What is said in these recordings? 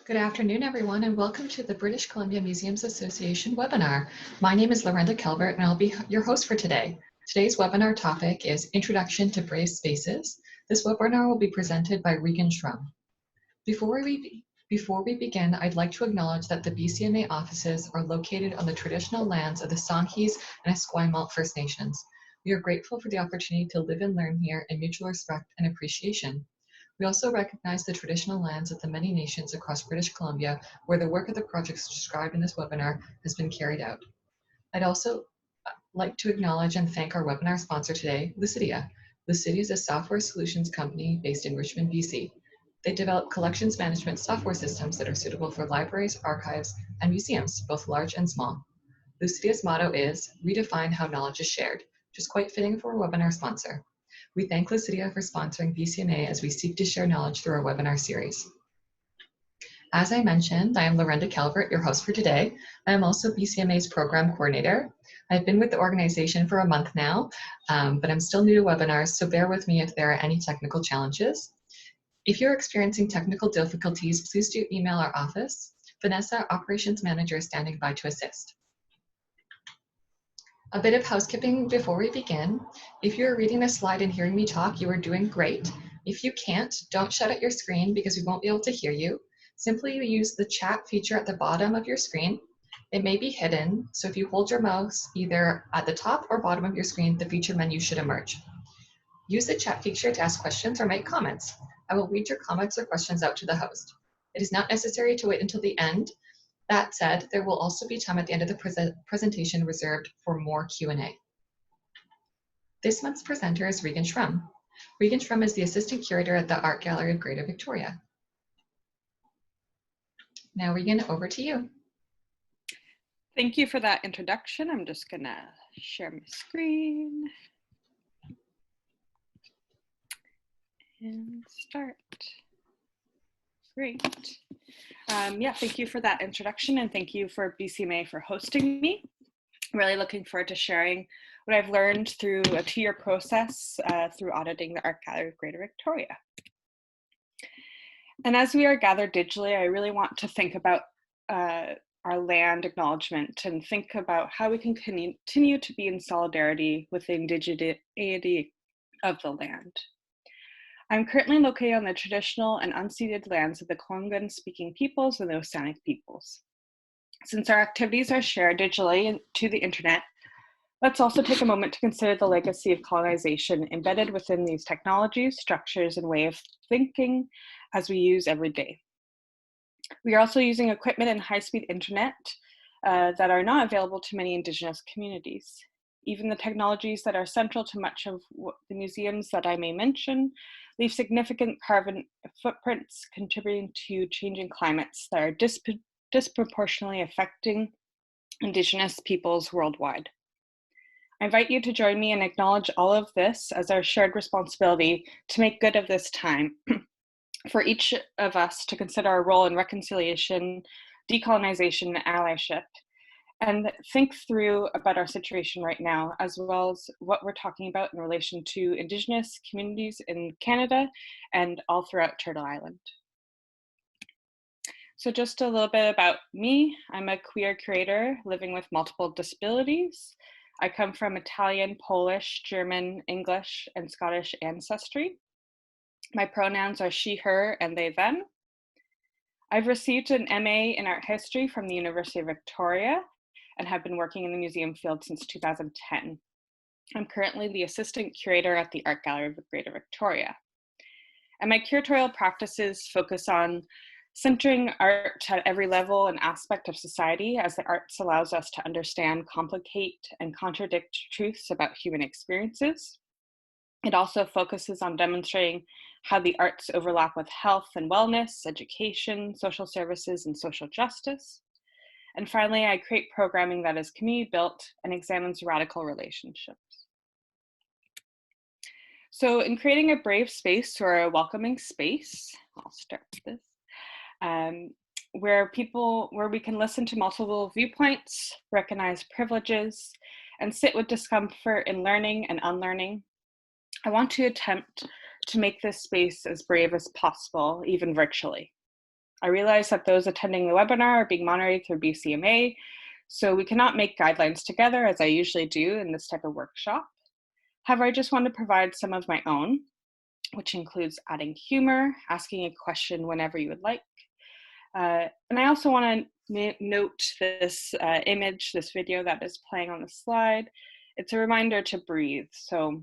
Good afternoon, everyone, and welcome to the British Columbia Museums Association webinar. My name is Lorenda Calvert, and I'll be your host for today. Today's webinar topic is Introduction to Brave Spaces. This webinar will be presented by Regan Shrumm. Before we begin, I'd like to acknowledge that the BCMA offices are located on the traditional lands of the Songhees and Esquimalt First Nations. We are grateful for the opportunity to live and learn here in mutual respect and appreciation. We also recognize the traditional lands of the many nations across British Columbia where the work of the projects described in this webinar has been carried out. I'd also like to acknowledge and thank our webinar sponsor today, Lucidia. Lucidia is a software solutions company based in Richmond, BC. They develop collections management software systems that are suitable for libraries, archives, and museums, both large and small. Lucidia's motto is, redefine how knowledge is shared, which is quite fitting for a webinar sponsor. We thank Lucidia for sponsoring BCMA as we seek to share knowledge through our webinar series. As I mentioned, I am Lorenda Calvert, your host for today. I am also BCMA's program coordinator. I've been with the organization for a month now, but I'm still new to webinars, so bear with me if there are any technical challenges. If you're experiencing technical difficulties, please do email our office. Vanessa, operations manager, is standing by to assist. A bit of housekeeping before we begin. If you're reading this slide and hearing me talk, you are doing great. If you can't, don't shut out your screen because we won't be able to hear you. Simply use the chat feature at the bottom of your screen. It may be hidden, so if you hold your mouse either at the top or bottom of your screen, the feature menu should emerge. Use the chat feature to ask questions or make comments. I will read your comments or questions out to the host. It is not necessary to wait until the end. That said, there will also be time at the end of the presentation reserved for more Q&A. This month's presenter is Regan Shrumm. Regan Shrumm is the Assistant Curator at the Art Gallery of Greater Victoria. Now, Regan, over to you. Thank you for that introduction. I'm just gonna share my screen and start. Great. Yeah, thank you for that introduction, and thank you for BCMA for hosting me. I'm really looking forward to sharing what I've learned through a 2-year process through auditing the Art Gallery of Greater Victoria. And as we are gathered digitally, I really want to think about our land acknowledgement and think about how we can continue to be in solidarity with the indigeneity of the land. I'm currently located on the traditional and unceded lands of the Kwanghan-speaking peoples and the Oceanic peoples. Since our activities are shared digitally to the internet, let's also take a moment to consider the legacy of colonization embedded within these technologies, structures, and way of thinking as we use every day. We are also using equipment and high-speed internet that are not available to many Indigenous communities. Even the technologies that are central to much of the museums that I may mention leave significant carbon footprints, contributing to changing climates that are disproportionately affecting Indigenous peoples worldwide. I invite you to join me and acknowledge all of this as our shared responsibility to make good of this time for each of us to consider our role in reconciliation, decolonization, and allyship, and think through about our situation right now, as well as what we're talking about in relation to Indigenous communities in Canada and all throughout Turtle Island. So just a little bit about me. I'm a queer curator living with multiple disabilities. I come from Italian, Polish, German, English, and Scottish ancestry. My pronouns are she, her, and they, them. I've received an MA in art history from the University of Victoria and have been working in the museum field since 2010. I'm currently the assistant curator at the Art Gallery of Greater Victoria. And my curatorial practices focus on centering art at every level and aspect of society, as the arts allows us to understand, complicate, and contradict truths about human experiences. It also focuses on demonstrating how the arts overlap with health and wellness, education, social services, and social justice. And finally, I create programming that is community built and examines radical relationships. So in creating a brave space or a welcoming space, I'll start with this, where we can listen to multiple viewpoints, recognize privileges, and sit with discomfort in learning and unlearning, I want to attempt to make this space as brave as possible, even virtually. I realize that those attending the webinar are being monitored through BCMA, so we cannot make guidelines together as I usually do in this type of workshop. However, I just want to provide some of my own, which includes adding humor, asking a question whenever you would like. And I also want to note this image, this video that is playing on the slide. It's a reminder to breathe. So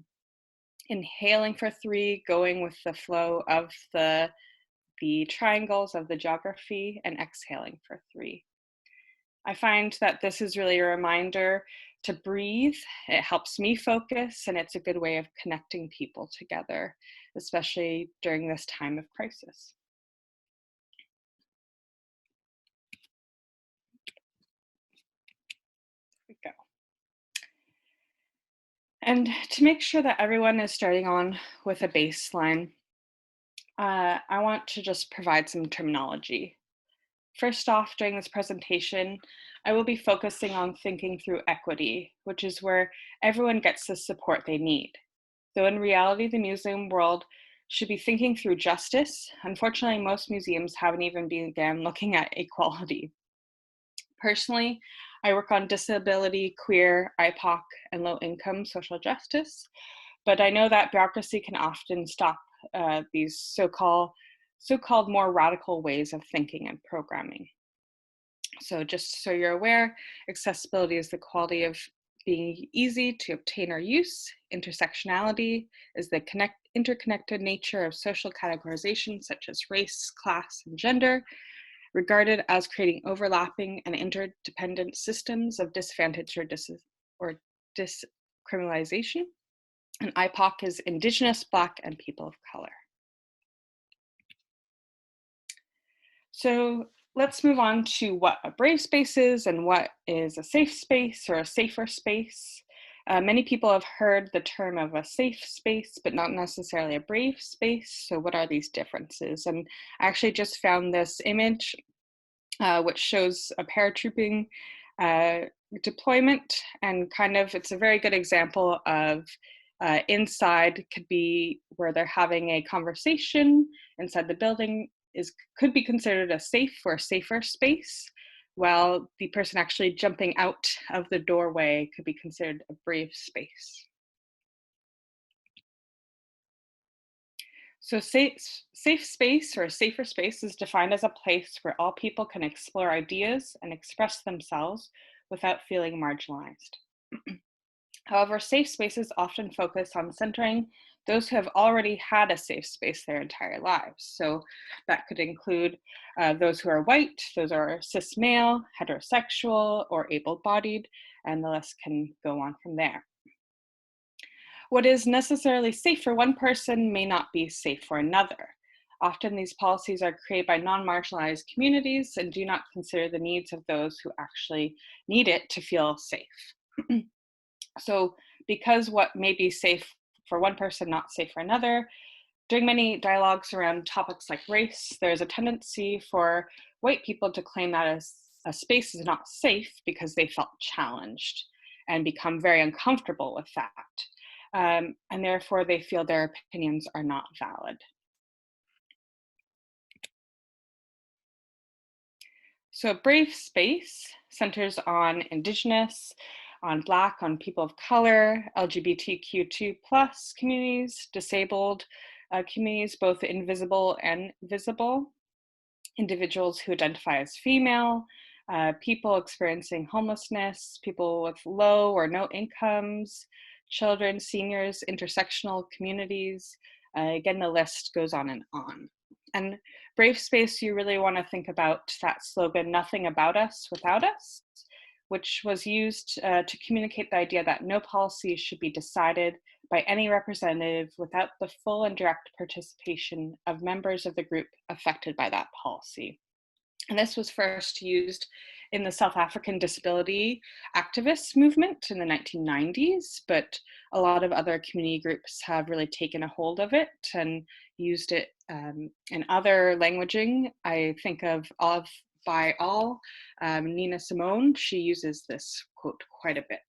inhaling for 3, going with the flow of the triangles of the geography, and exhaling for 3. I find that this is really a reminder to breathe. It helps me focus, and it's a good way of connecting people together, especially during this time of crisis. Here we go. And to make sure that everyone is starting on with a baseline, I want to just provide some terminology. First off, during this presentation, I will be focusing on thinking through equity, which is where everyone gets the support they need. Though in reality, the museum world should be thinking through justice. Unfortunately, most museums haven't even begun looking at equality. Personally, I work on disability, queer, IPOC, and low-income social justice, but I know that bureaucracy can often stop these so-called more radical ways of thinking and programming. So just so you're aware, accessibility is the quality of being easy to obtain or use. Intersectionality is the interconnected nature of social categorization such as race, class, and gender, regarded as creating overlapping and interdependent systems of disadvantage or discriminalization. And IPOC is Indigenous, Black, and people of color. So let's move on to what a brave space is and what is a safe space or a safer space. Many people have heard the term of a safe space, but not necessarily a brave space. So what are these differences? And I actually just found this image which shows a paratrooping deployment, and kind of, it's a very good example of inside could be where they're having a conversation inside the building could be considered a safe or safer space, while the person actually jumping out of the doorway could be considered a brave space. So safe space or a safer space is defined as a place where all people can explore ideas and express themselves without feeling marginalized. However, safe spaces often focus on centering those who have already had a safe space their entire lives. So that could include those who are white, those who are cis male, heterosexual, or able-bodied, and the list can go on from there. What is necessarily safe for one person may not be safe for another. Often these policies are created by non-marginalized communities and do not consider the needs of those who actually need it to feel safe. So because what may be safe for one person, not safe for another, during many dialogues around topics like race, there's a tendency for white people to claim that a space is not safe because they felt challenged and become very uncomfortable with that. And therefore they feel their opinions are not valid. So a brave space centers on Indigenous, on Black, on people of color, LGBTQ2+ communities, disabled communities, both invisible and visible, individuals who identify as female, people experiencing homelessness, people with low or no incomes, children, seniors, intersectional communities. Again, the list goes on and on. And brave space, you really want to think about that slogan, "Nothing about us without us," which was used to communicate the idea that no policy should be decided by any representative without the full and direct participation of members of the group affected by that policy. And this was first used in the South African disability activist movement in the 1990s, but a lot of other community groups have really taken a hold of it and used it in other languaging. I think of by all, Nina Simone, she uses this quote quite a bit.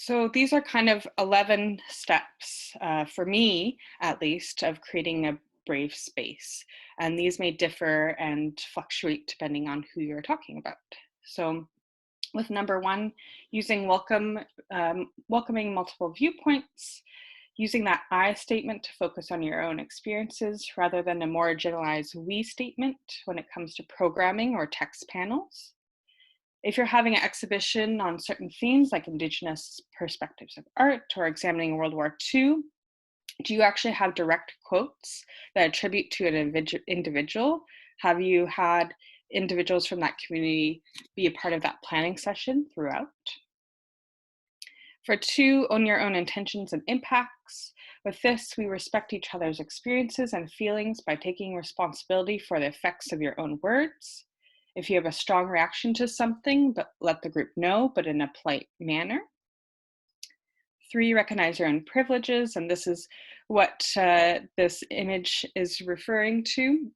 So these are kind of 11 steps, for me at least, of creating a brave space. And these may differ and fluctuate depending on who you're talking about. So with number 1, using welcoming multiple viewpoints, using that I statement to focus on your own experiences rather than a more generalized we statement when it comes to programming or text panels. If you're having an exhibition on certain themes like Indigenous perspectives of art or examining World War II, do you actually have direct quotes that attribute to an individual? Have you had individuals from that community be a part of that planning session throughout? For 2, own your own intentions and impacts. With this, we respect each other's experiences and feelings by taking responsibility for the effects of your own words. If you have a strong reaction to something, but let the group know, but in a polite manner. 3, recognize your own privileges, and this is what this image is referring to.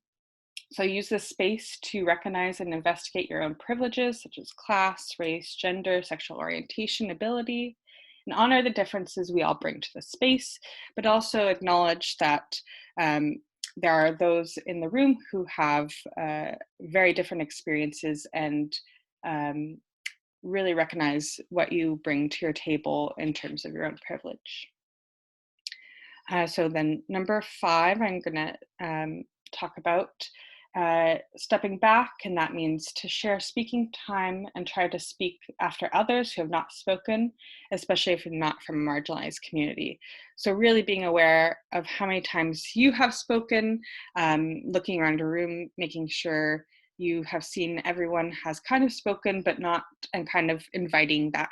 So use this space to recognize and investigate your own privileges, such as class, race, gender, sexual orientation, ability, and honor the differences we all bring to the space, but also acknowledge that there are those in the room who have very different experiences, and really recognize what you bring to your table in terms of your own privilege. So then number 5, I'm gonna talk about stepping back, and that means to share speaking time and try to speak after others who have not spoken, especially if you're not from a marginalized community. So really being aware of how many times you have spoken, looking around a room, making sure you have seen everyone has kind of spoken, but not, and kind of inviting that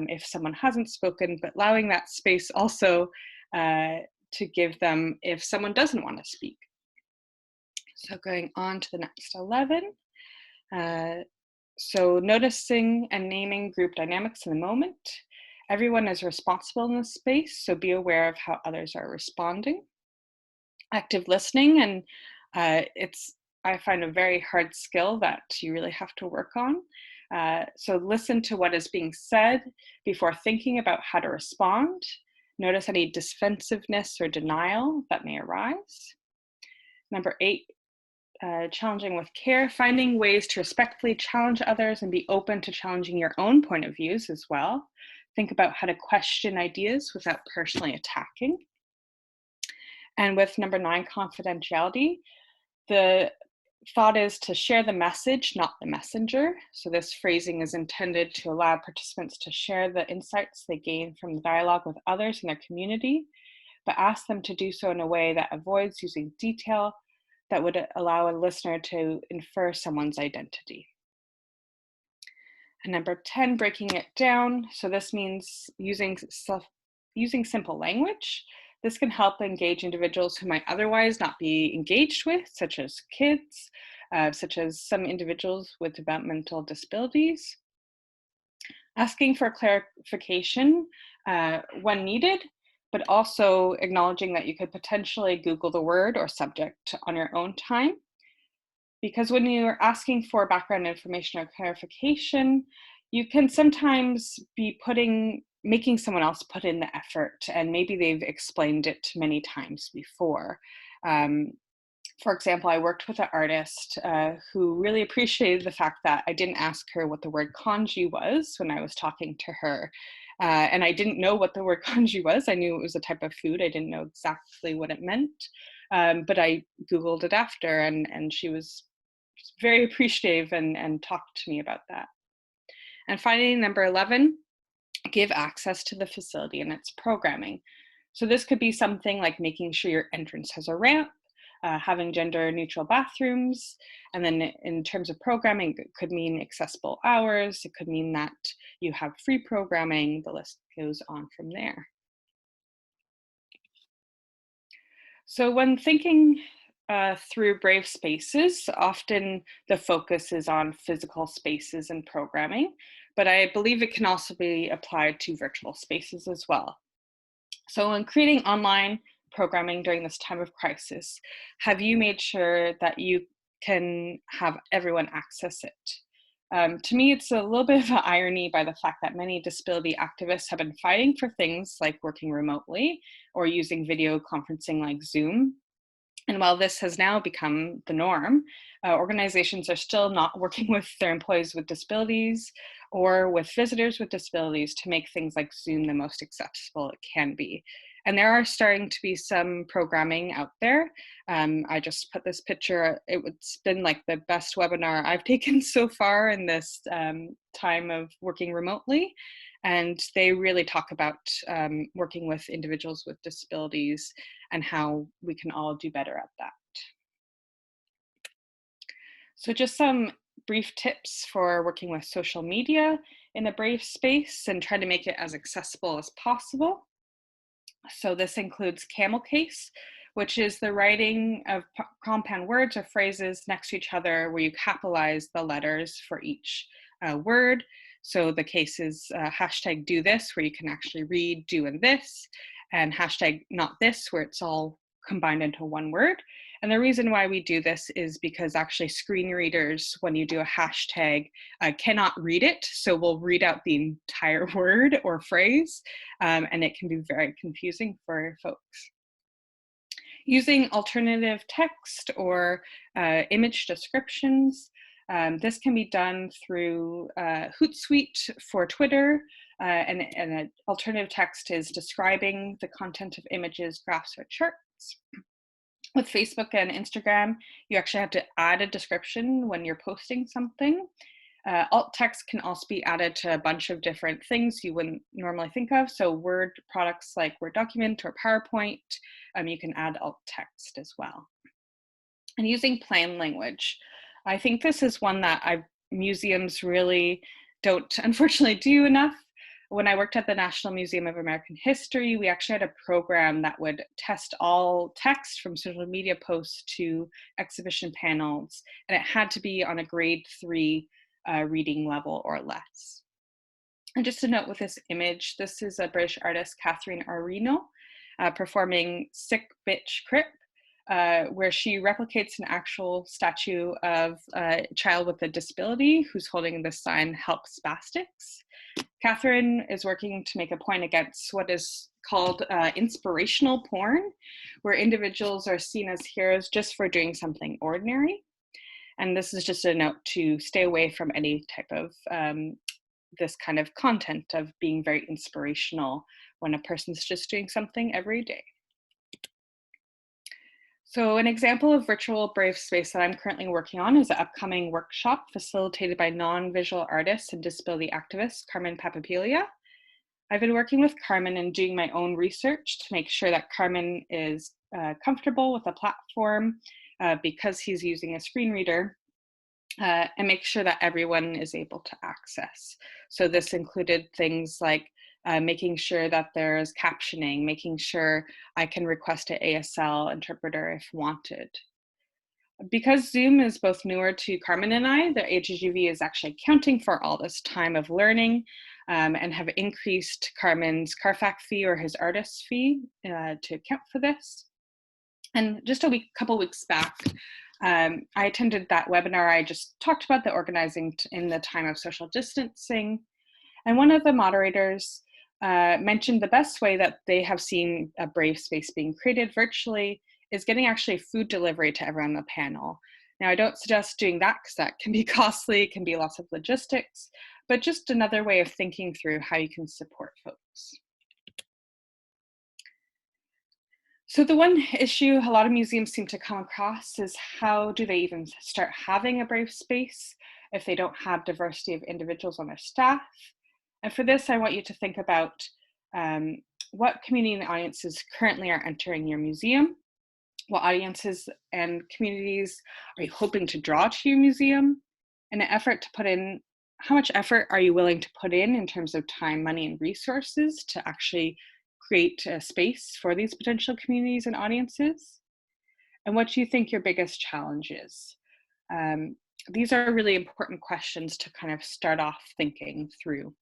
if someone hasn't spoken, but allowing that space also to give them if someone doesn't want to speak. So going on to the next 11. So noticing and naming group dynamics in the moment. Everyone is responsible in this space, so be aware of how others are responding. Active listening, and I find a very hard skill that you really have to work on. So listen to what is being said before thinking about how to respond. Notice any defensiveness or denial that may arise. Number 8, challenging with care, finding ways to respectfully challenge others and be open to challenging your own point of views as well. Think about how to question ideas without personally attacking. And with number 9, confidentiality, the thought is to share the message, not the messenger. So this phrasing is intended to allow participants to share the insights they gain from the dialogue with others in their community, but ask them to do so in a way that avoids using detail that would allow a listener to infer someone's identity. And number 10, breaking it down. So this means using simple language. This can help engage individuals who might otherwise not be engaged with, such as kids, such as some individuals with developmental disabilities. Asking for clarification when needed, but also acknowledging that you could potentially Google the word or subject on your own time. Because when you're asking for background information or clarification, you can sometimes be making someone else put in the effort, and maybe they've explained it many times before. For example, I worked with an artist who really appreciated the fact that I didn't ask her what the word kanji was when I was talking to her. And I didn't know what the word kanji was. I knew it was a type of food. I didn't know exactly what it meant. But I Googled it after, and she was very appreciative and talked to me about that. And finally, number 11, give access to the facility and its programming. So this could be something like making sure your entrance has a ramp, having gender neutral bathrooms, and then in terms of programming, it could mean accessible hours, it could mean that you have free programming, the list goes on from there. So when thinking through brave spaces, often the focus is on physical spaces and programming, but I believe it can also be applied to virtual spaces as well. So in creating online programming during this time of crisis, have you made sure that you can have everyone access it? To me, it's a little bit of an irony by the fact that many disability activists have been fighting for things like working remotely or using video conferencing like Zoom. And while this has now become the norm, organizations are still not working with their employees with disabilities or with visitors with disabilities to make things like Zoom the most accessible it can be. And there are starting to be some programming out there. I just put this picture. It's been like the best webinar I've taken so far in this time of working remotely. And they really talk about working with individuals with disabilities and how we can all do better at that. So just some brief tips for working with social media in a brave space and trying to make it as accessible as possible. So this includes camel case, which is the writing of compound words or phrases next to each other where you capitalize the letters for each word. So the case is hashtag do this, where you can actually read do and this, and hashtag not this, where it's all combined into one word. And the reason why we do this is because actually screen readers, when you do a hashtag, cannot read it. So we'll read out the entire word or phrase, and it can be very confusing for folks. Using alternative text or image descriptions. This can be done through Hootsuite for Twitter, and an alternative text is describing the content of images, graphs, or charts. With Facebook and Instagram, you actually have to add a description when you're posting something. Alt text can also be added to a bunch of different things you wouldn't normally think of. So Word products like Word document or PowerPoint, you can add alt text as well. And using plain language. I think this is one that museums really don't unfortunately do enough. When I worked at the National Museum of American History, we actually had a program that would test all text from social media posts to exhibition panels, and it had to be on a grade 3 reading level or less. And just a note with this image, this is a British artist, Catherine Arino, performing Sick Bitch Crip, where she replicates an actual statue of a child with a disability who's holding the sign, Help Spastics. Catherine is working to make a point against what is called inspirational porn, where individuals are seen as heroes just for doing something ordinary. And this is just a note to stay away from any type of this kind of content of being very inspirational when a person's just doing something every day. So an example of virtual brave space that I'm currently working on is an upcoming workshop facilitated by non-visual artists and disability activist Carmen Papapilia. I've been working with Carmen and doing my own research to make sure that Carmen is comfortable with the platform because he's using a screen reader, and make sure that everyone is able to access. So this included things like making sure that there's captioning, making sure I can request an ASL interpreter if wanted. Because Zoom is both newer to Carmen and I, the HGV is actually accounting for all this time of learning and have increased Carmen's Carfax fee or his artist fee to account for this. And just a couple weeks back, I attended that webinar. I just talked about the organizing in the time of social distancing. And one of the moderators mentioned the best way that they have seen a brave space being created virtually is getting actually food delivery to everyone on the panel. Now, I don't suggest doing that because that can be costly, it can be lots of logistics, but just another way of thinking through how you can support folks. So the one issue a lot of museums seem to come across is how do they even start having a brave space if they don't have diversity of individuals on their staff? And for this, I want you to think about what community and audiences currently are entering your museum. What audiences and communities are you hoping to draw to your museum? And an effort to put in, how much effort are you willing to put in terms of time, money, and resources to actually create a space for these potential communities and audiences? And what do you think your biggest challenge is? These are really important questions to kind of start off thinking through.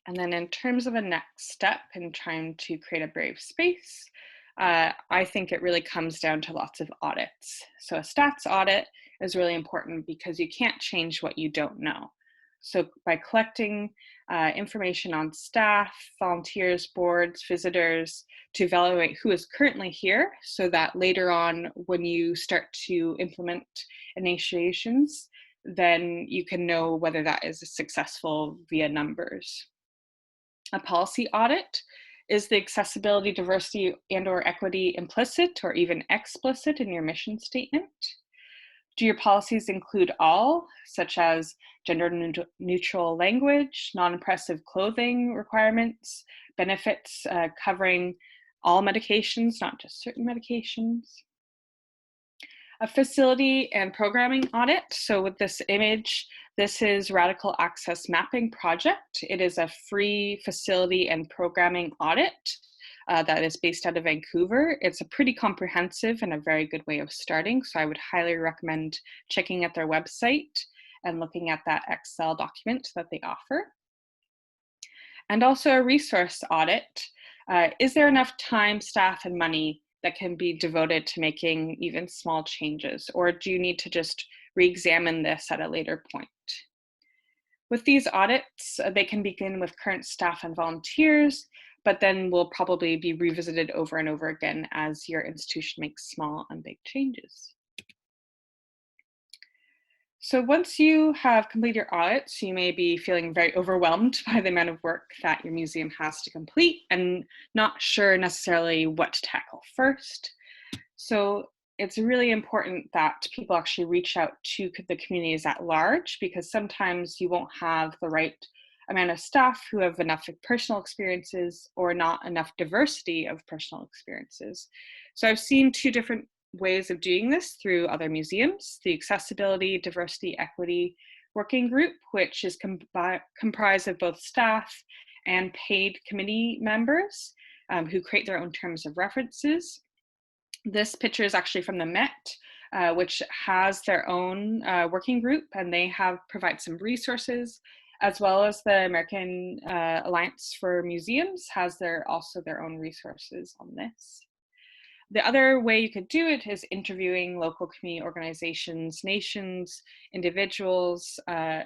And then in terms of a next step in trying to create a brave space, I think it really comes down to lots of audits. So a stats audit is really important because you can't change what you don't know. So by collecting information on staff, volunteers, boards, visitors, to evaluate who is currently here, so that later on when you start to implement initiations, then you can know whether that is successful via numbers. A policy audit is the accessibility, diversity, and/or equity implicit or even explicit in your mission statement? Do your policies include all, such as gender neutral language, non-oppressive clothing requirements, benefits covering all medications, not just certain medications? A facility and programming audit. So with this image, this is Radical Access Mapping Project. It is a free facility and programming audit that is based out of Vancouver. It's a pretty comprehensive and a very good way of starting. So I would highly recommend checking out their website and looking at that Excel document that they offer. And also a resource audit. Is there enough time, staff, and money that can be devoted to making even small changes? Or do you need to just re-examine this at a later point? With these audits, they can begin with current staff and volunteers, but then will probably be revisited over and over again as your institution makes small and big changes. So once you have completed your audits, you may be feeling very overwhelmed by the amount of work that your museum has to complete and not sure necessarily what to tackle first. So it's really important that people actually reach out to the communities at large, because sometimes you won't have the right amount of staff who have enough personal experiences or not enough diversity of personal experiences. So I've seen two different ways of doing this through other museums: the Accessibility, Diversity, Equity Working Group, which is comprised of both staff and paid committee members who create their own terms of references. This picture is actually from the Met, which has their own working group, and they provide some resources, as well as the American Alliance for Museums has also their own resources on this. The other way you could do it is interviewing local community organizations, nations, individuals who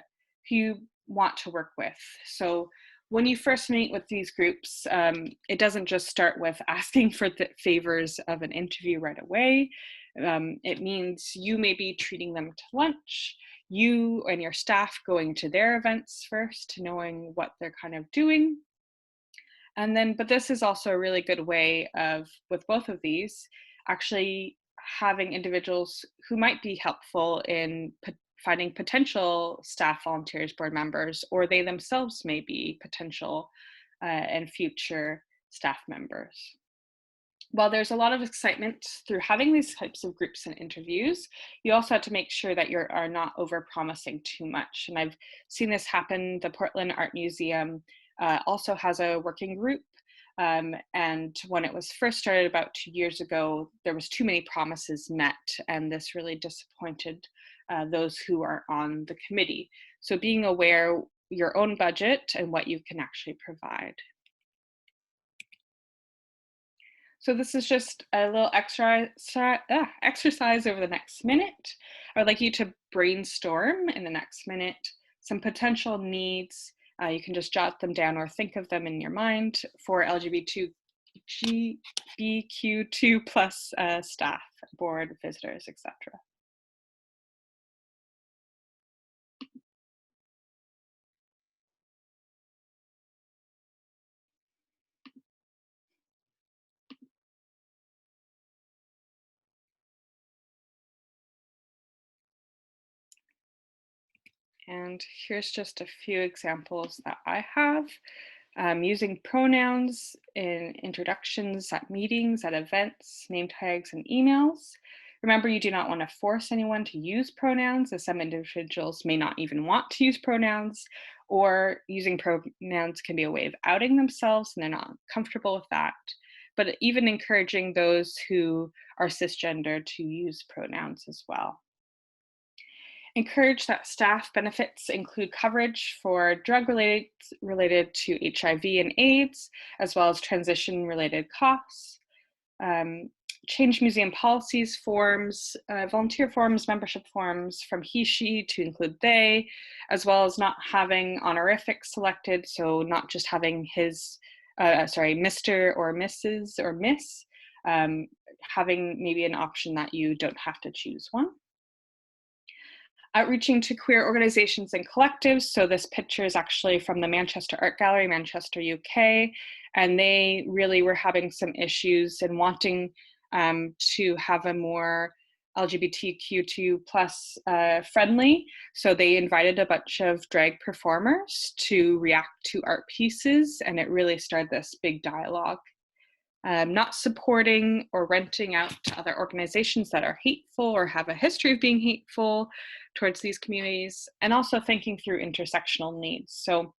you want to work with. So when you first meet with these groups, it doesn't just start with asking for the favors of an interview right away. It means you may be treating them to lunch, you and your staff going to their events first, knowing what they're kind of doing. And then, but this is also a really good way of, with both of these, actually having individuals who might be helpful in finding potential staff, volunteers, board members, or they themselves may be potential and future staff members. While there's a lot of excitement through having these types of groups and interviews, you also have to make sure that you are not over-promising too much. And I've seen this happen. The Portland Art Museum also has a working group. And when it was first started about 2 years ago, there was too many promises met, and this really disappointed those who are on the committee. So being aware your own budget and what you can actually provide. So this is just a little exercise over the next minute. I would like you to brainstorm in the next minute some potential needs. You can just jot them down or think of them in your mind for LGBTQ2 plus staff, board, visitors, etc. And here's just a few examples that I have. Using pronouns in introductions at meetings, at events, name tags, and emails. Remember, you do not want to force anyone to use pronouns, as some individuals may not even want to use pronouns, or using pronouns can be a way of outing themselves and they're not comfortable with that. But even encouraging those who are cisgender to use pronouns as well. Encourage that staff benefits include coverage for drug related to HIV and AIDS, as well as transition related costs. change museum policies, forms, volunteer forms, membership forms from he, she to include they, as well as not having honorifics selected, so not just having his, Mr. or Mrs. or Miss, having maybe an option that you don't have to choose one. Outreaching to queer organizations and collectives. So this picture is actually from the Manchester Art Gallery, Manchester, UK, and they really were having some issues and wanting to have a more LGBTQ2 plus friendly. So they invited a bunch of drag performers to react to art pieces, and it really started this big dialogue. Not supporting or renting out to other organizations that are hateful or have a history of being hateful towards these communities, and also thinking through intersectional needs. So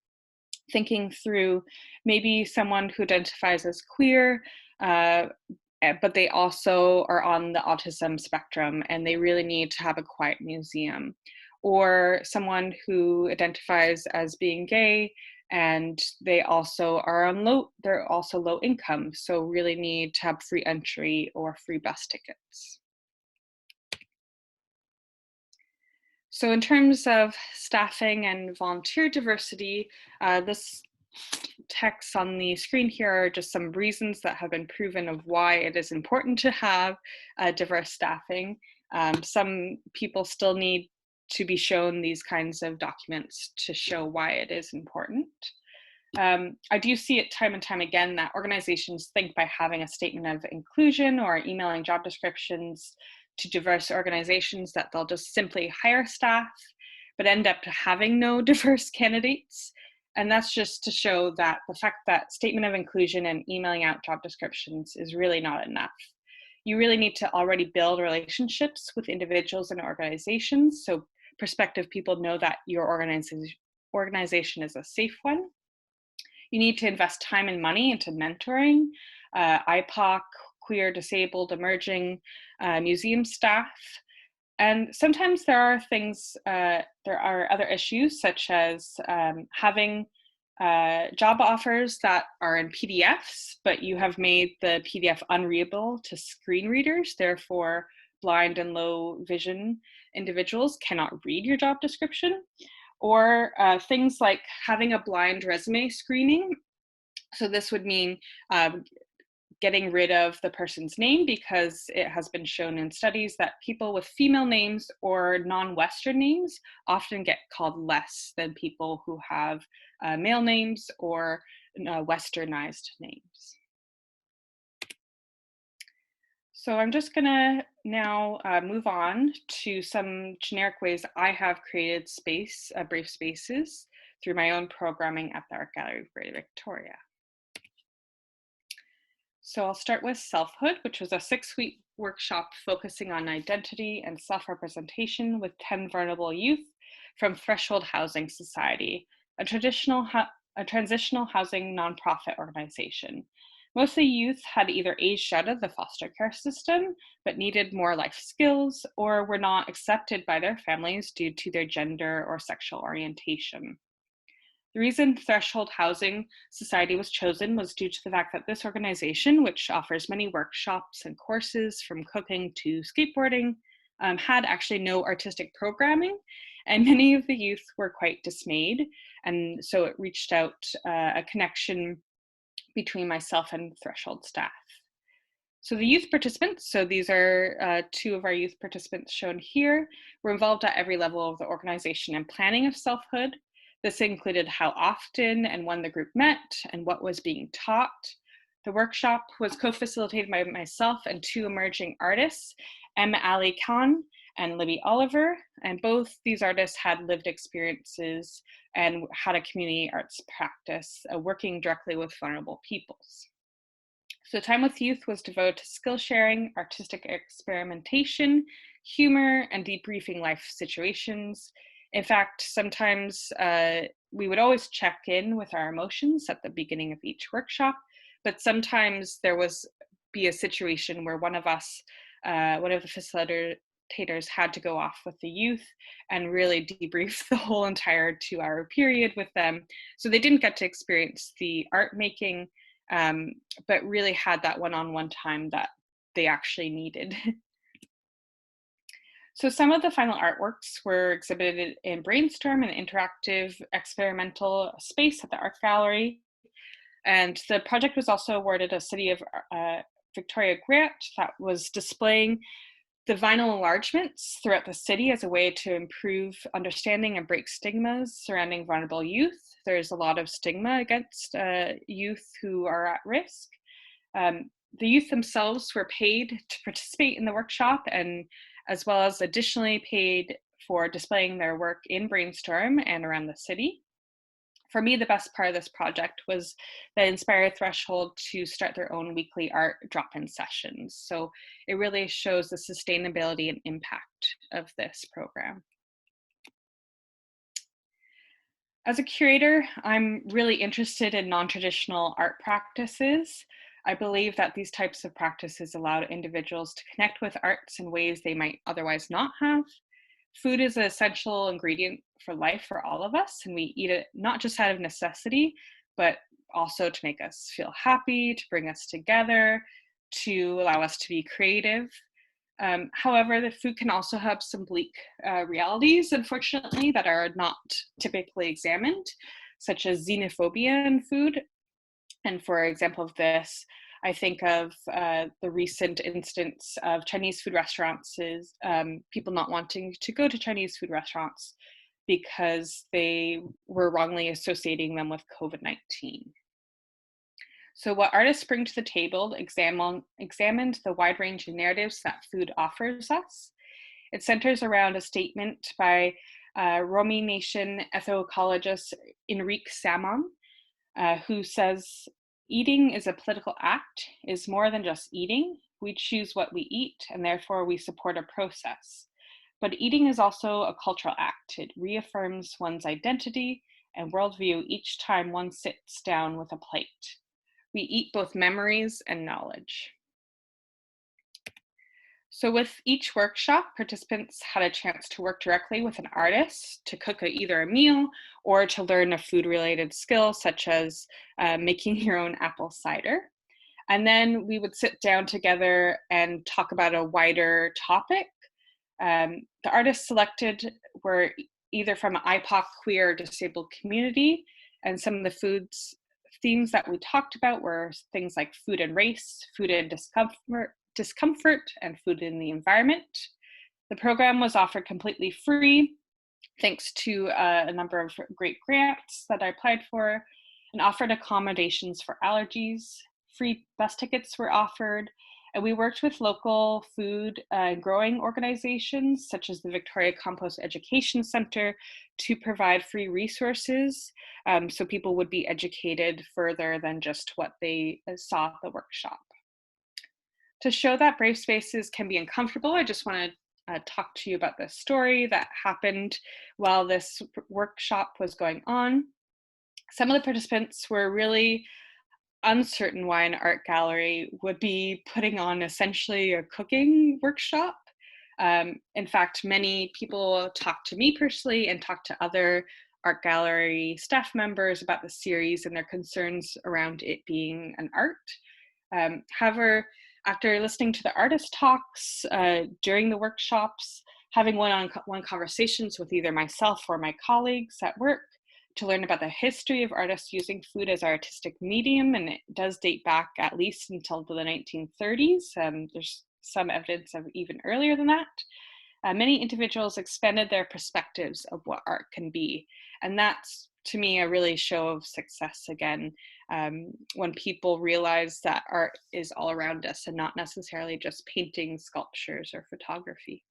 thinking through maybe someone who identifies as queer, but they also are on the autism spectrum and they really need to have a quiet museum, or someone who identifies as being gay and they also are on they're also low income, so really need to have free entry or free bus tickets. So in terms of staffing and volunteer diversity, this text on the screen here are just some reasons that have been proven of why it is important to have diverse staffing. Some people still need to be shown these kinds of documents to show why it is important. I do see it time and time again that organizations think by having a statement of inclusion or emailing job descriptions to diverse organizations that they'll just simply hire staff, but end up having no diverse candidates. And that's just to show that the fact that statement of inclusion and emailing out job descriptions is really not enough. You really need to already build relationships with individuals and organizations so prospective people know that your organization is a safe one. You need to invest time and money into mentoring IPOC, queer, disabled, emerging museum staff. And sometimes there are things, there are other issues such as having job offers that are in PDFs, but you have made the PDF unreadable to screen readers. Therefore, blind and low vision individuals cannot read your job description. Or things like having a blind resume screening. So this would mean getting rid of the person's name, because it has been shown in studies that people with female names or non-Western names often get called less than people who have male names or Westernized names. So I'm just gonna now move on to some generic ways I have created space, brave spaces, through my own programming at the Art Gallery of Greater Victoria. So I'll start with Selfhood, which was a 6-week workshop focusing on identity and self-representation with 10 vulnerable youth from Threshold Housing Society, a transitional housing nonprofit organization. Most of the youth had either aged out of the foster care system, but needed more life skills, or were not accepted by their families due to their gender or sexual orientation. The reason Threshold Housing Society was chosen was due to the fact that this organization, which offers many workshops and courses from cooking to skateboarding, had actually no artistic programming, and many of the youth were quite dismayed. And so it reached out a connection between myself and Threshold staff. So the youth participants, so these are 2 of our youth participants shown here, were involved at every level of the organization and planning of Selfhood. This included how often and when the group met and what was being taught. The workshop was co-facilitated by myself and 2 emerging artists, Emma Ali Khan and Libby Oliver, and both these artists had lived experiences and had a community arts practice working directly with vulnerable peoples. So time with youth was devoted to skill sharing, artistic experimentation, humor, and debriefing life situations. In fact, sometimes we would always check in with our emotions at the beginning of each workshop, but sometimes there was be a situation where one of us, one of the facilitators had to go off with the youth and really debrief the whole entire 2-hour period with them. So they didn't get to experience the art making, but really had that one-on-one time that they actually needed. So some of the final artworks were exhibited in Brainstorm, an interactive experimental space at the Art Gallery. And the project was also awarded a City of Victoria grant that was displaying the vinyl enlargements throughout the city as a way to improve understanding and break stigmas surrounding vulnerable youth. There's a lot of stigma against youth who are at risk. The youth themselves were paid to participate in the workshop, and as well as additionally paid for displaying their work in Brainstorm and around the city. For me, the best part of this project was the Inspire Threshold to start their own weekly art drop-in sessions. So it really shows the sustainability and impact of this program. As a curator, I'm really interested in non-traditional art practices. I believe that these types of practices allow individuals to connect with arts in ways they might otherwise not have. Food is an essential ingredient for life for all of us, and we eat it not just out of necessity, but also to make us feel happy, to bring us together, to allow us to be creative. However, the food can also have some bleak realities, unfortunately, that are not typically examined, such as xenophobia in food. And for example of this, I think of the recent instance of Chinese food restaurants, people not wanting to go to Chinese food restaurants because they were wrongly associating them with COVID-19. So what artists bring to the table examined the wide range of narratives that food offers us. It centers around a statement by Romi Nation ethnoecologist Enrique Salmon, who says, "Eating is a political act, is more than just eating. We choose what we eat, and therefore we support a process. But eating is also a cultural act. It reaffirms one's identity and worldview each time one sits down with a plate. We eat both memories and knowledge." So with each workshop, participants had a chance to work directly with an artist to cook either a meal or to learn a food-related skill, such as making your own apple cider. And then we would sit down together and talk about a wider topic. The artists selected were either from an IPOC, queer, or disabled community, and some of the foods themes that we talked about were things like food and race, food and discomfort, and food in the environment. The program was offered completely free, thanks to a number of great grants that I applied for, and offered accommodations for allergies. Free bus tickets were offered, and we worked with local food growing organizations such as the Victoria Compost Education Center to provide free resources so people would be educated further than just what they saw at the workshop. To show that brave spaces can be uncomfortable, I just want to talk to you about this story that happened while this workshop was going on. Some of the participants were really uncertain why an art gallery would be putting on essentially a cooking workshop. In fact, many people talked to me personally and talked to other art gallery staff members about the series and their concerns around it being an art. However, after listening to the artist talks during the workshops, having one-on-one conversations with either myself or my colleagues at work to learn about the history of artists using food as artistic medium, and it does date back at least until the 1930s. There's some evidence of even earlier than that. Many individuals expanded their perspectives of what art can be, and that's, to me, a really show of success again, when people realize that art is all around us and not necessarily just paintings, sculptures, or photography.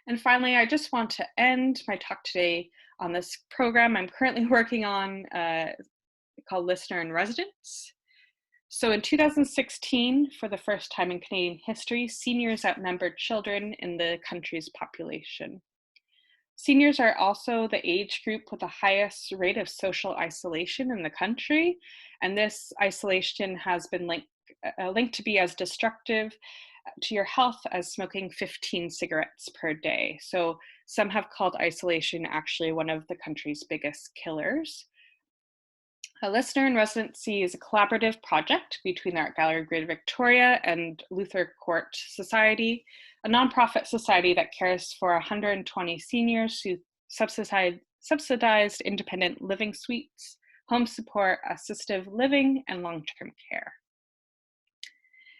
And finally, I just want to end my talk today on this program I'm currently working on called Listener in Residence. So in 2016, for the first time in Canadian history, seniors outnumbered children in the country's population. Seniors are also the age group with the highest rate of social isolation in the country, and this isolation has been linked to be as destructive to your health as smoking 15 cigarettes per day. So some have called isolation actually one of the country's biggest killers. A Listener in Residency is a collaborative project between the Art Gallery of Greater Victoria and Luther Court Society, a nonprofit society that cares for 120 seniors who subsidized independent living suites, home support, assistive living, and long-term care.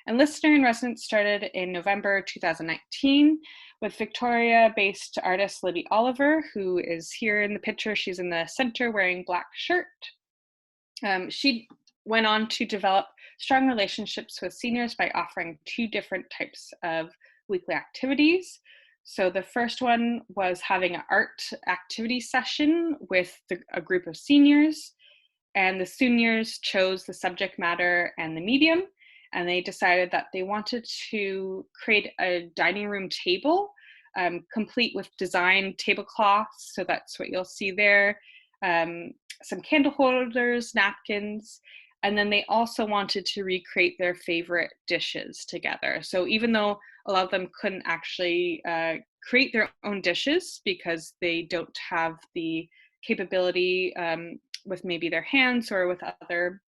And Listener in Residence started in November 2019 with Victoria-based artist Libby Oliver, who is here in the picture. She's in the center wearing black shirt. She went on to develop strong relationships with seniors by offering 2 different types of weekly activities. So the first one was having an art activity session with a group of seniors, and the seniors chose the subject matter and the medium, and they decided that they wanted to create a dining room table complete with designed tablecloths. So that's what you'll see there. Some candle holders, napkins, and then they also wanted to recreate their favorite dishes together. So even though a lot of them couldn't actually create their own dishes because they don't have the capability with maybe their hands or with other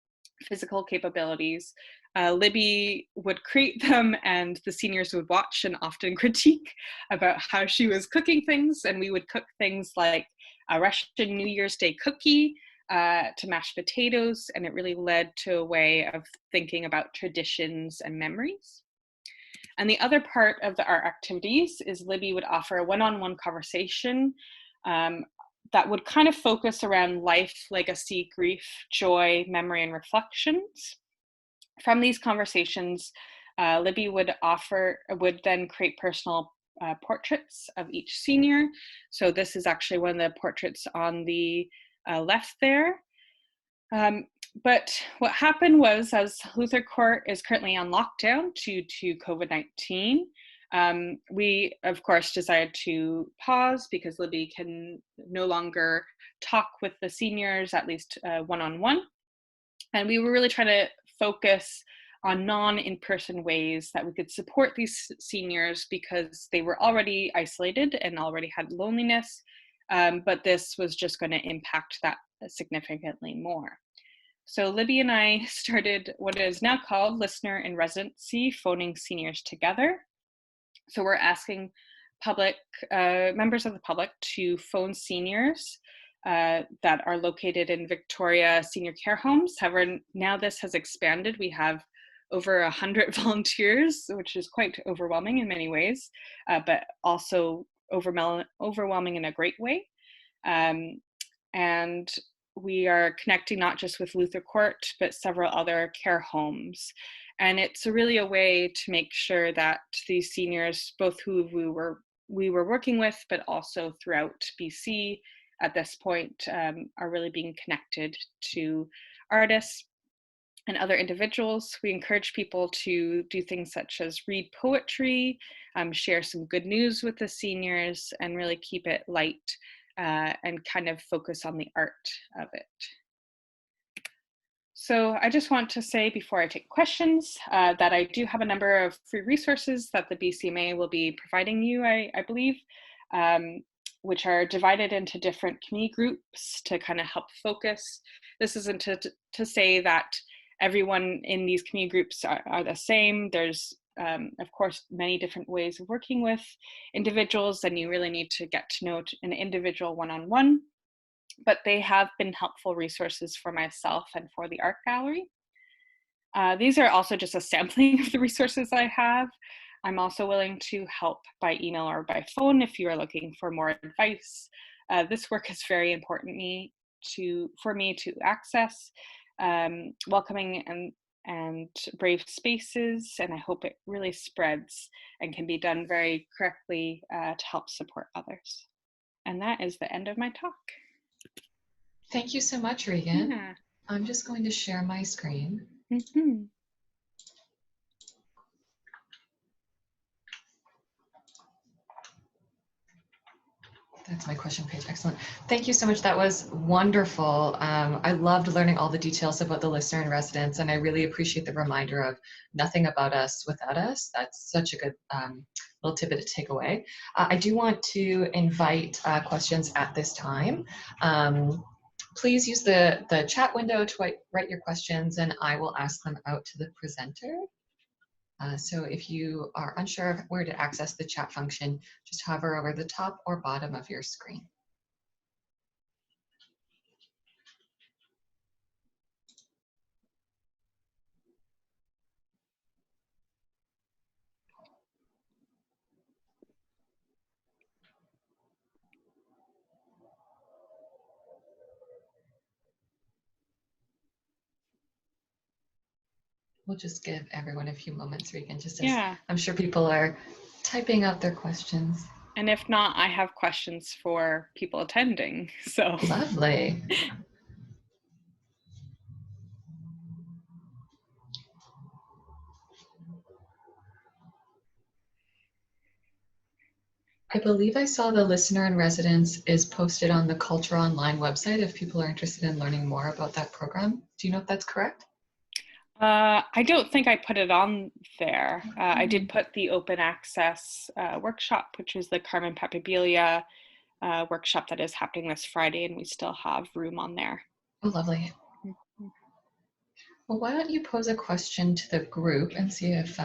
physical capabilities, Libby would create them, and the seniors would watch and often critique about how she was cooking things. And we would cook things like a Russian New Year's Day cookie to mashed potatoes, and it really led to a way of thinking about traditions and memories. And the other part of the art activities is Libby would offer a one-on-one conversation that would kind of focus around life, legacy, grief, joy, memory, and reflections. From these conversations, Libby would then create personal portraits of each senior. So this is actually one of the portraits on the left there. But what happened was, as Luther Court is currently on lockdown due to COVID-19, we, of course, decided to pause because Libby can no longer talk with the seniors, at least one-on-one. And we were really trying to focus on non-in-person ways that we could support these seniors because they were already isolated and already had loneliness, but this was just going to impact that significantly more. So Libby and I started what is now called Listener in Residency, Phoning Seniors Together. So we're asking members of the public to phone seniors that are located in Victoria senior care homes. However, now this has expanded. We have over 100 volunteers, which is quite overwhelming in many ways, but also overwhelming in a great way. And we are connecting not just with Luther Court, but several other care homes. And it's really a way to make sure that these seniors, both who we were working with, but also throughout BC at this point, are really being connected to artists and other individuals. We encourage people to do things such as read poetry, share some good news with the seniors, and really keep it light and kind of focus on the art of it. So I just want to say before I take questions that I do have a number of free resources that the BCMA will be providing you, I believe, which are divided into different community groups to kind of help focus. This isn't to say that everyone in these community groups are the same. There's, of course, many different ways of working with individuals, and you really need to get to know an individual one-on-one. But they have been helpful resources for myself and for the art gallery. These are also just a sampling of the resources I have. I'm also willing to help by email or by phone if you are looking for more advice. This work is very important for me to access, welcoming and brave spaces, and I hope it really spreads and can be done very correctly to help support others. And that is the end of my talk. Thank you so much, Regan. Yeah. I'm just going to share my screen. Mm-hmm. That's my question page. Excellent. Thank you so much. That was wonderful. I loved learning all the details about the Listener in Residence, and I really appreciate the reminder of nothing about us without us. That's such a good little tidbit to take away. I do want to invite questions at this time. please use the chat window to write your questions, and I will ask them out to the presenter. So if you are unsure of where to access the chat function, just hover over the top or bottom of your screen. We'll just give everyone a few moments, Regan, just as I'm sure people are typing out their questions. And if not, I have questions for people attending, so. Lovely. I believe I saw the listener in residence is posted on the Culture Online website if people are interested in learning more about that program. Do you know if that's correct? I don't think I put it on there. I did put the open access workshop, which is the Carmen Papabilia workshop that is happening this Friday, and we still have room on there. Oh, lovely. Well, why don't you pose a question to the group and see if...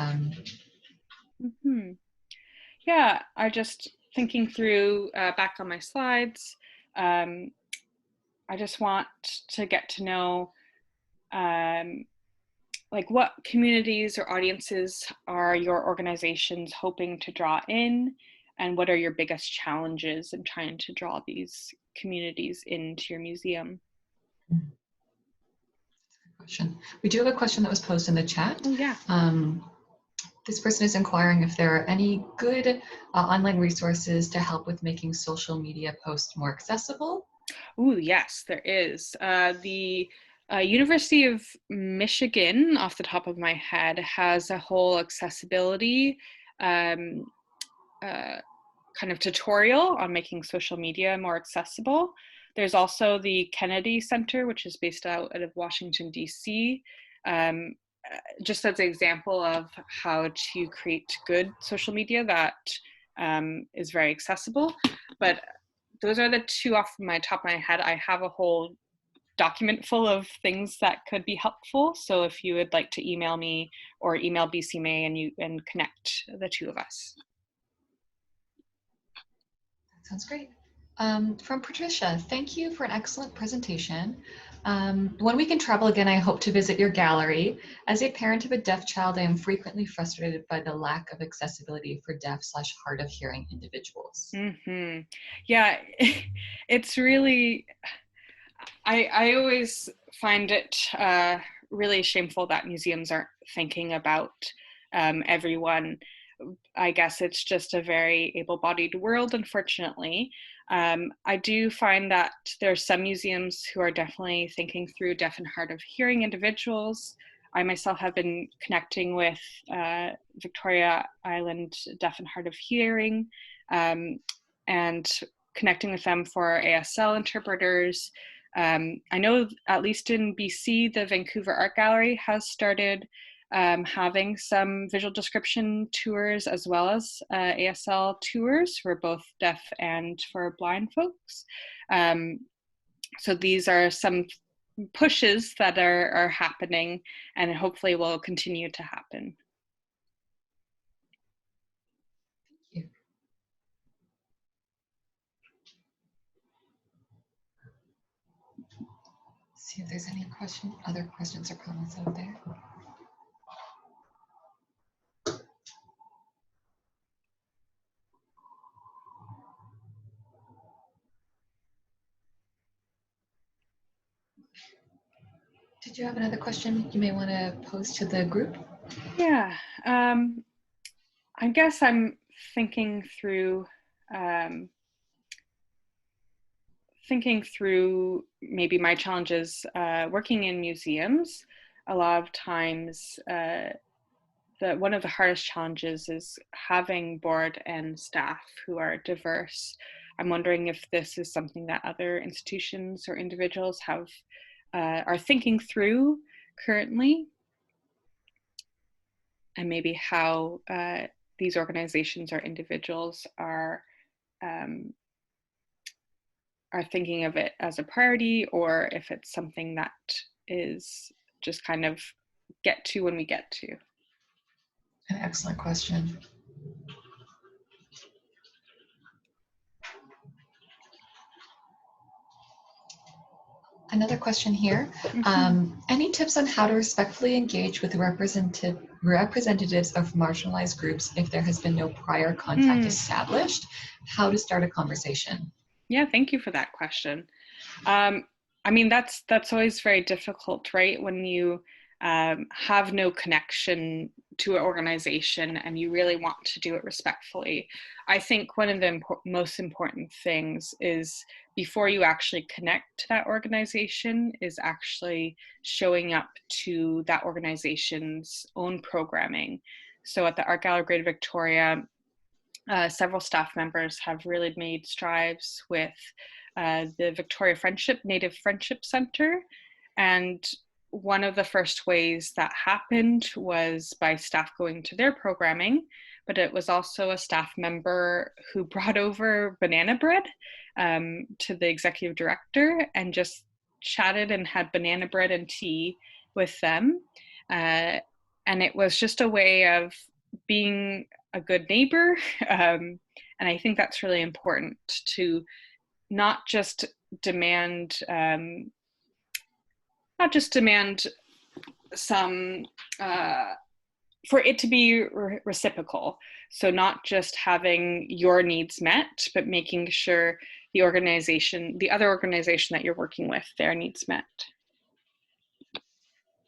Yeah, I just thinking through back on my slides. I just want to get to know like what communities or audiences are your organizations hoping to draw in, and what are your biggest challenges in trying to draw these communities into your museum? Question. We do have a question that was posted in the chat. Oh, yeah. This person is inquiring if there are any good online resources to help with making social media posts more accessible. Oh, yes, there is. The University of Michigan, off the top of my head, has a whole accessibility kind of tutorial on making social media more accessible. There's also the Kennedy Center, which is based out of Washington, D.C., just as an example of how to create good social media that is very accessible. But those are the two off my top of my head. I have a whole document full of things that could be helpful. So if you would like to email me or email BCMA and connect the two of us. That sounds great. From Patricia, thank you for an excellent presentation. When we can travel again, I hope to visit your gallery. As a parent of a deaf child, I am frequently frustrated by the lack of accessibility for deaf/hard of hearing individuals. Yeah, it's really, I always find it really shameful that museums aren't thinking about everyone. I guess it's just a very able-bodied world, unfortunately. I do find that there are some museums who are definitely thinking through deaf and hard of hearing individuals. I myself have been connecting with Victoria Island Deaf and Hard of Hearing and connecting with them for ASL interpreters. I know at least in BC, the Vancouver Art Gallery has started having some visual description tours as well as ASL tours for both deaf and for blind folks. So these are some pushes that are happening and hopefully will continue to happen. Thank you. See if there's any other questions or comments out there. Did you have another question you may want to pose to the group? Yeah, I guess I'm thinking through maybe my challenges working in museums. A lot of times, one of the hardest challenges is having board and staff who are diverse. I'm wondering if this is something that other institutions or individuals are thinking through currently, and maybe how these organizations or individuals are are thinking of it as a priority, or if it's something that is just kind of get to when we get to. An excellent question. Another question here. Any tips on how to respectfully engage with representatives of marginalized groups if there has been no prior contact established? How to start a conversation? Yeah, thank you for that question. I mean, that's always very difficult, right? When you have no connection to an organization and you really want to do it respectfully. I think one of the most important things is, before you actually connect to that organization, is actually showing up to that organization's own programming. So at the Art Gallery of Greater Victoria, several staff members have really made strides with the Victoria Native Friendship Centre. And one of the first ways that happened was by staff going to their programming, but it was also a staff member who brought over banana bread to the executive director and just chatted and had banana bread and tea with them. And it was just a way of being a good neighbor. And I think that's really important, to not just demand some for it to be reciprocal. So not just having your needs met, but making sure the other organization that you're working with, their needs met.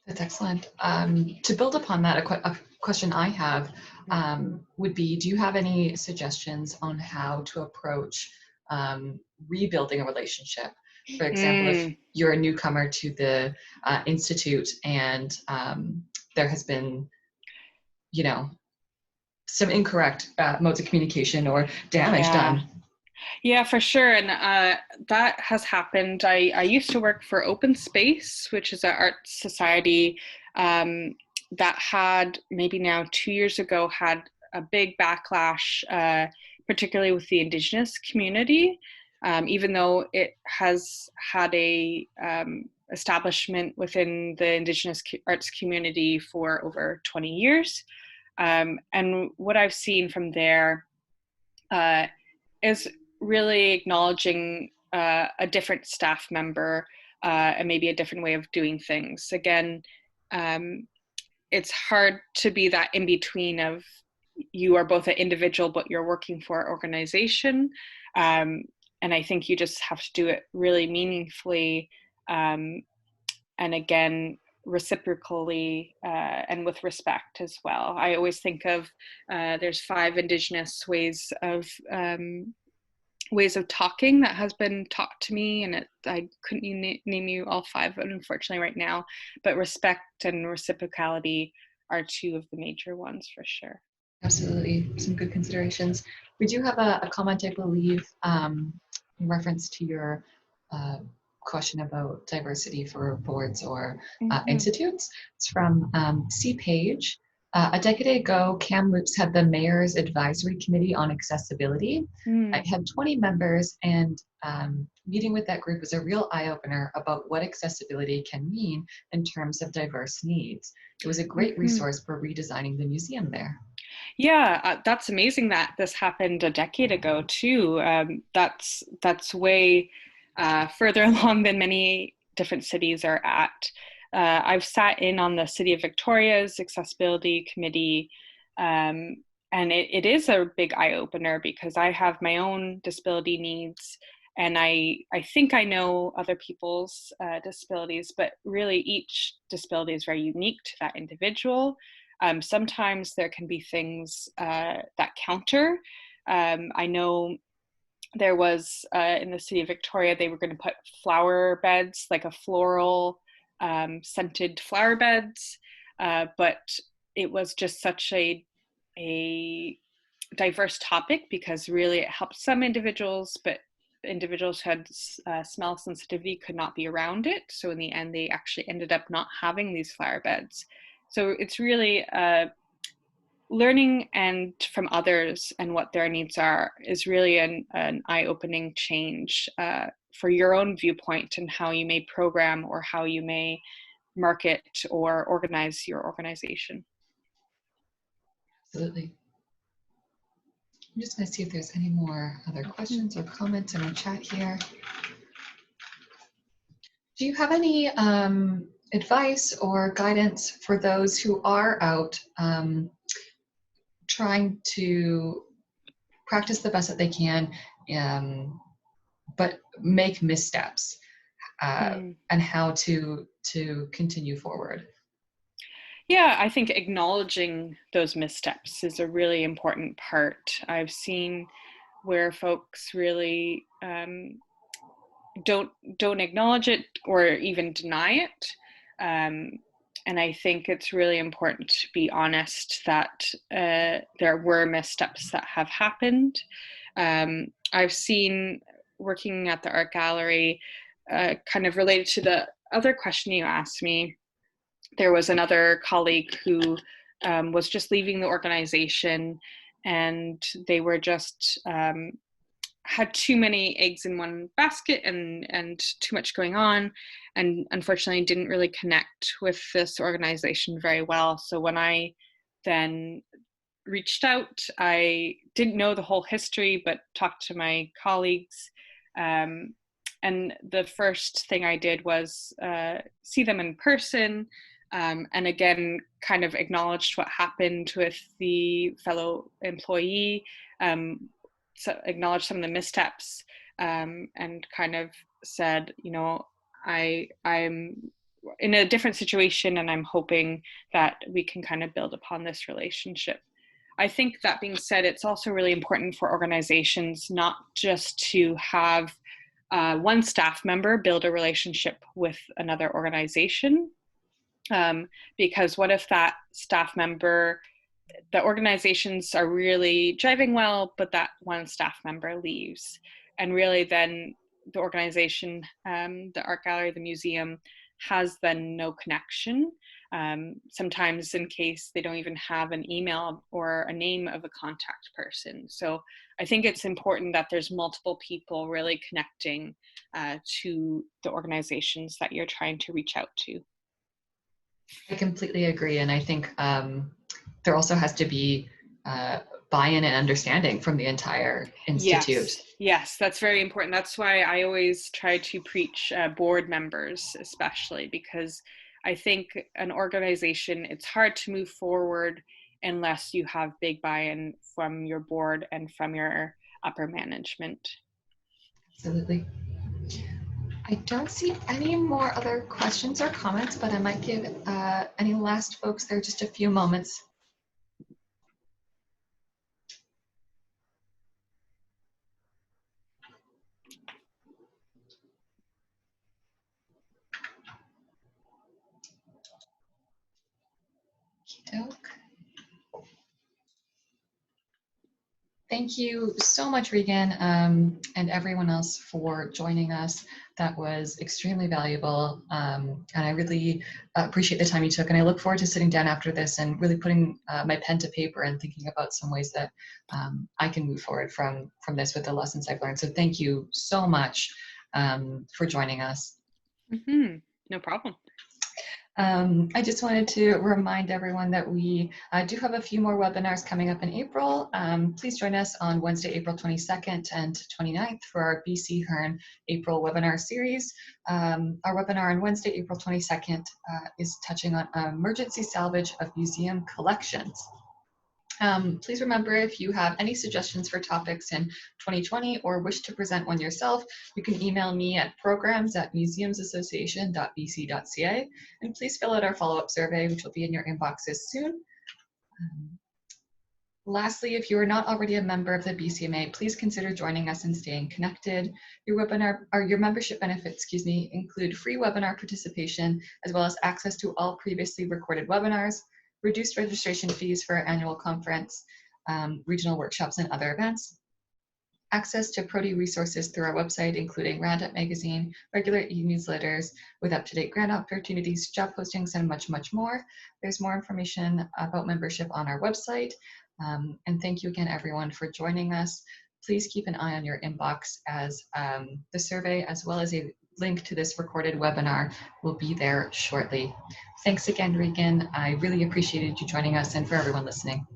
That's excellent. To build upon that, a question I have would be, do you have any suggestions on how to approach rebuilding a relationship? For example, if you're a newcomer to the Institute and there has been, some incorrect modes of communication or damage done. Yeah, for sure. And that has happened. I used to work for Open Space, which is an art society that had, maybe now 2 years ago, had a big backlash, particularly with the Indigenous community, even though it has had a establishment within the Indigenous arts community for over 20 years. And what I've seen from there is really acknowledging a different staff member and maybe a different way of doing things. Again, it's hard to be that in between of, you are both an individual, but you're working for an organization. And I think you just have to do it really meaningfully. And again, reciprocally and with respect as well. I always think of there's 5 Indigenous ways of talking that has been taught to me, and I couldn't name you all 5, unfortunately, right now, but respect and reciprocality are 2 of the major ones for sure. Absolutely, some good considerations. We do have a comment, I believe, in reference to your question about diversity for boards or institutes. It's from C. Page. A decade ago, Kamloops had the Mayor's Advisory Committee on Accessibility. It had 20 members, and meeting with that group was a real eye-opener about what accessibility can mean in terms of diverse needs. It was a great resource for redesigning the museum there. Yeah, that's amazing that this happened a decade ago too. That's way further along than many different cities are at. I've sat in on the City of Victoria's Accessibility Committee, and it is a big eye-opener, because I have my own disability needs, and I think I know other people's disabilities, but really each disability is very unique to that individual. Sometimes there can be things that counter. I know there was in the City of Victoria, they were going to put flower beds, like a floral scented flower beds, but it was just such a diverse topic, because really it helped some individuals, but individuals who had smell sensitivity could not be around it. So in the end, they actually ended up not having these flower beds. So it's really learning and from others and what their needs are is really an eye-opening change for your own viewpoint and how you may program or how you may market or organize your organization. Absolutely. I'm just going to see if there's any more other questions or comments in our chat here. Do you have any advice or guidance for those who are out trying to practice the best that they can, but make missteps, and how to continue forward? Yeah, I think acknowledging those missteps is a really important part. I've seen where folks really don't acknowledge it or even deny it. And I think it's really important to be honest that there were missteps that have happened. I've seen, working at the art gallery, kind of related to the other question you asked me, there was another colleague who was just leaving the organization, and they were just had too many eggs in one basket and too much going on, and unfortunately didn't really connect with this organization very well. So when I then reached out, I didn't know the whole history, but talked to my colleagues. And the first thing I did was see them in person, and again, kind of acknowledged what happened with the fellow employee, so acknowledged some of the missteps, and kind of said, you know, I'm in a different situation, and I'm hoping that we can kind of build upon this relationship. I think that being said, it's also really important for organizations not just to have one staff member build a relationship with another organization, because what if that staff member, the organizations are really driving well, but that one staff member leaves, and really then the organization, the art gallery, the museum, has then no connection. Sometimes in case they don't even have an email or a name of a contact person. So I think it's important that there's multiple people really connecting to the organizations that you're trying to reach out to. I completely agree. And I think there also has to be buy-in and understanding from the entire institute. Yes, that's very important. That's why I always try to preach board members, especially, because I think an organization, it's hard to move forward unless you have big buy-in from your board and from your upper management. Absolutely. I don't see any more other questions or comments, but I might give any last folks there just a few moments. Okey-doke. Thank you so much, Regan, and everyone else for joining us. That was extremely valuable, and I really appreciate the time you took. And I look forward to sitting down after this and really putting my pen to paper and thinking about some ways that I can move forward from this with the lessons I've learned. So thank you so much for joining us. Mm-hmm. No problem. I just wanted to remind everyone that we do have a few more webinars coming up in April. Please join us on Wednesday, April 22nd and 29th for our BC Hearn April webinar series. Our webinar on Wednesday, April 22nd is touching on emergency salvage of museum collections. Please remember, if you have any suggestions for topics in 2020 or wish to present one yourself, you can email me at programs@museumsassociation.bc.ca, and please fill out our follow-up survey, which will be in your inboxes soon. Lastly, if you are not already a member of the BCMA, please consider joining us and staying connected. Your webinar, or your membership benefits, include free webinar participation, as well as access to all previously recorded webinars, reduced registration fees for our annual conference, regional workshops, and other events, access to Prodi resources through our website, including Roundup Magazine, regular e-newsletters with up-to-date grant opportunities, job postings, and much, much more. There's more information about membership on our website. And thank you again, everyone, for joining us. please keep an eye on your inbox as the survey as well as a link to this recorded webinar will be there shortly. Thanks again, Regan. I really appreciated you joining us and for everyone listening.